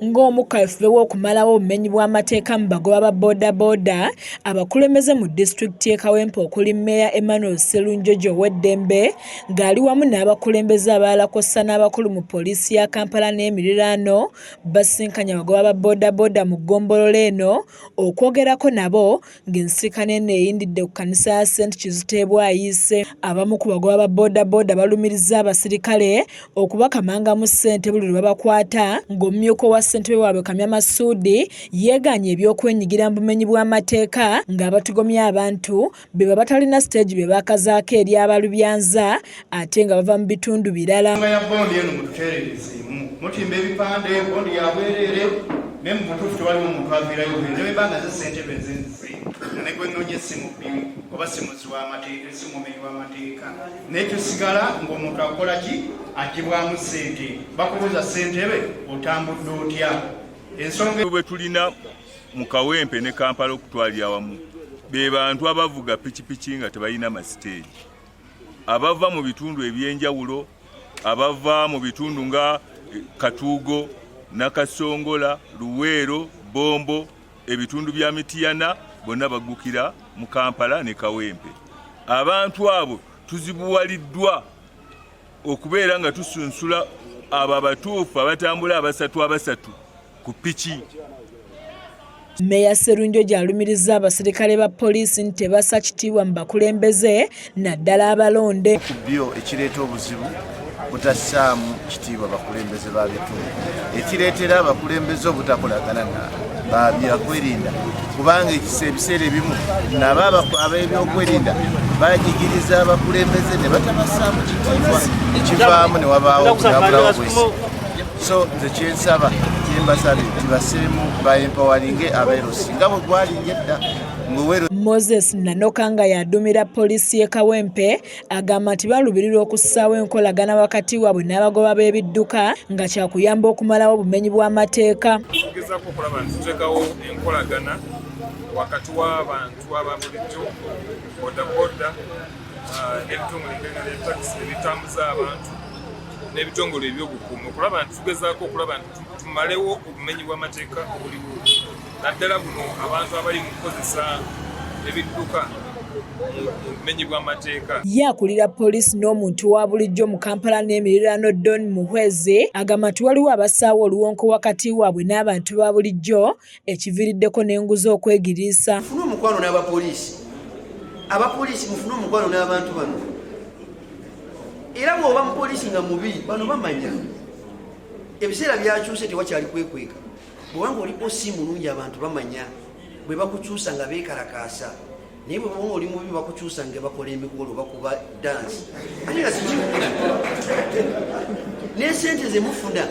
Ng'omukalufu w'okumalawo obumenyi bw'amateeka mu bagoba ba boodabooda, abakulembeze mu disitulikiti y'e Kawempe okuli Mmeeya Emmanuel Sserunjojo Ow'eddembe ng'ali wamu n'abakulembeze abalala kw'ossa n'abakulu mu poliisi ya Kampala n'emiriraano basinkanye abagoba ba boodabooda mu ggombolola eno okwogerako nabo ng'ensisinkano eno eyindidde ku kkanisa ya St. Kizito e Bwayiise. Abamu ku bagoba ba boodabooda balumiriza abasirikale okubakamangamu ssente buli lwe babakwata, ng'omumyuka wa ssentebe waabwe Kamya Masudi yeeganye eby'okwenyigira mu bumenyi bw'amateeka ng'abatugomya abantu be baba batalina siteegi be baakazaako eri abalubyanza ate nga bava mu bitundu birala. Ya bondi eno mututereerezeemu mutimba ebipande bondi ya bwereere naye mu butuufu tewaliwo omuntu aviirayo bwenge bwebanga ze ssentebe nzenze negwennoonya essimu bbiri oba simuzi w'amateeka essimu mumenyi w'amateeka naye kisigala ng'omuntu akola ki agibwamu ssente bakubuuza ssentebe otambudde otya ensonga bwe tulina mu Kawempe ne Kampala okutwalira awamu be bantu abavuga pikipiki nga tebalina masiteegi abava mu bitundu eby'enjawulo abava mu bitundu nga Katuugo, Nakasongola, Luweero, Bombo, ebitundu bya Mityana bonna baggukira mu Kampala ne Kawempe. Abantu abo tuzibuwaliddwa okubeera nga tusunsula abo abatuufu abatambula abasatu ku piki. Mmeeya Sserunjojo alumiriza abasirikale ba poliisi nti tebassa kitiibwa mu bakulembeze naddala abalonde. Ku byo ekireeta obuzibu butassaamu kitiibwa bakulembeze ba bitundu, ekireetera abakulembeze obutakolagana na byakwerinda kubanga ebiseera ebimu nabo ab'ebyokwerinda banyigiriza abakulembeze ne batabassaamu kitiibwa ekivaamu ne wabaawo okulabulawo bwesi. So nze kyensaba kyembasabe tibaseemu baempawalinge abeerosi nga bwe gwalinga edda. Moses Nanoka nga y'aduumira poliisi y'e Kawempe agamba nti balubirira okussaawo enkolagana wakati waabwe n'abagoba b'ebidduka nga kyakuyamba okumalawo obumenyi bw'amateeka. Tugezaako okulaba nti tuteekawo enkolagana wakati w'abantu ababulijjo boodabooda n'ebitongole by'ettakisi ebitambuza abantu n'ebitongole ebyobukuumi okulaba nti tugezaako okulaba nti tumalewo obumenyi bw'amateeka obuliwo naddala buno abantu abali mu kukozesa ebidduka mu bumenyi bw'amateeka. Ye akulira poliisi n'omuntu wa bulijjo mu Kampala n'emiriraano Don Muhwezi agamba nti waliwo abassaawo oluwonko wakati waabwe n'abantu ba bulijjo ekiviiriddeko n'enguzi okwegiriisa. Mufune omukwano n'abapoliisi, abapoliisi mufune omukwano n'abantu bano era bw'oba mupoliisi nga mubi bano bamanya ebiseera byakyuse tewakyali kwekweka. Bwewanga olipo si mulungi abantu bamanya bwe bakukyusa nga beekalakaasa naye bwe bwonga oli mubi bakukyusa nga bakola emikolo bakuba dansi ate nga sikikula n'esente ze mufuna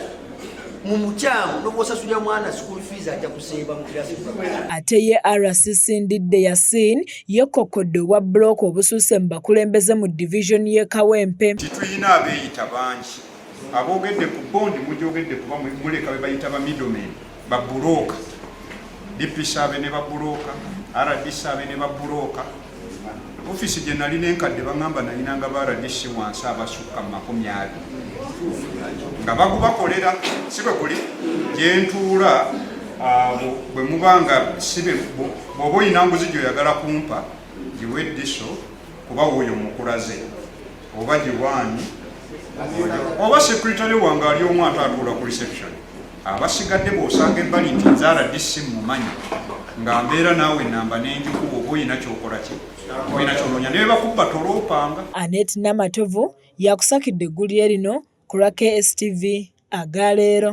mu mukyamu n'obwosasulira mwana school fees ajja kusemba mu kirasi. Ate ye RCC Ndidde Yasin yekkokkodde obwa bbulooka obusuuse mu bakulembeze mu division y'e Kawempe. Titulina abeeyita bangi aboogedde ku bondi mujogedde kuba muleka be bayita ba middlemen ba bulooka DPC abe ne ba bulooka RDC abe ne ba bulooka. Ofiisi gye nali n'enkadde baŋŋamba nalinanga ba RDC wansi abasukka mu 20 nga bagubakolera si bwe kuli gye ntuula bwe mubanga sibe bw'oba oyina nguzi gy'oyagala kumpa giwe eddiso kuba woyo mukulaze oba giwaanyi oba sekretary wange ali omu atuula ku reception abasigadde bw'osanga ebbali nti nze RDC mumanyi nga mbeera naawe namba n'enjikuwa oba oyina kyokola ki oyina kyonoonya ne bakubba toloopanga. Annette Namatovu yakusakidde eggulire lino ku lwa KSTV agaleero.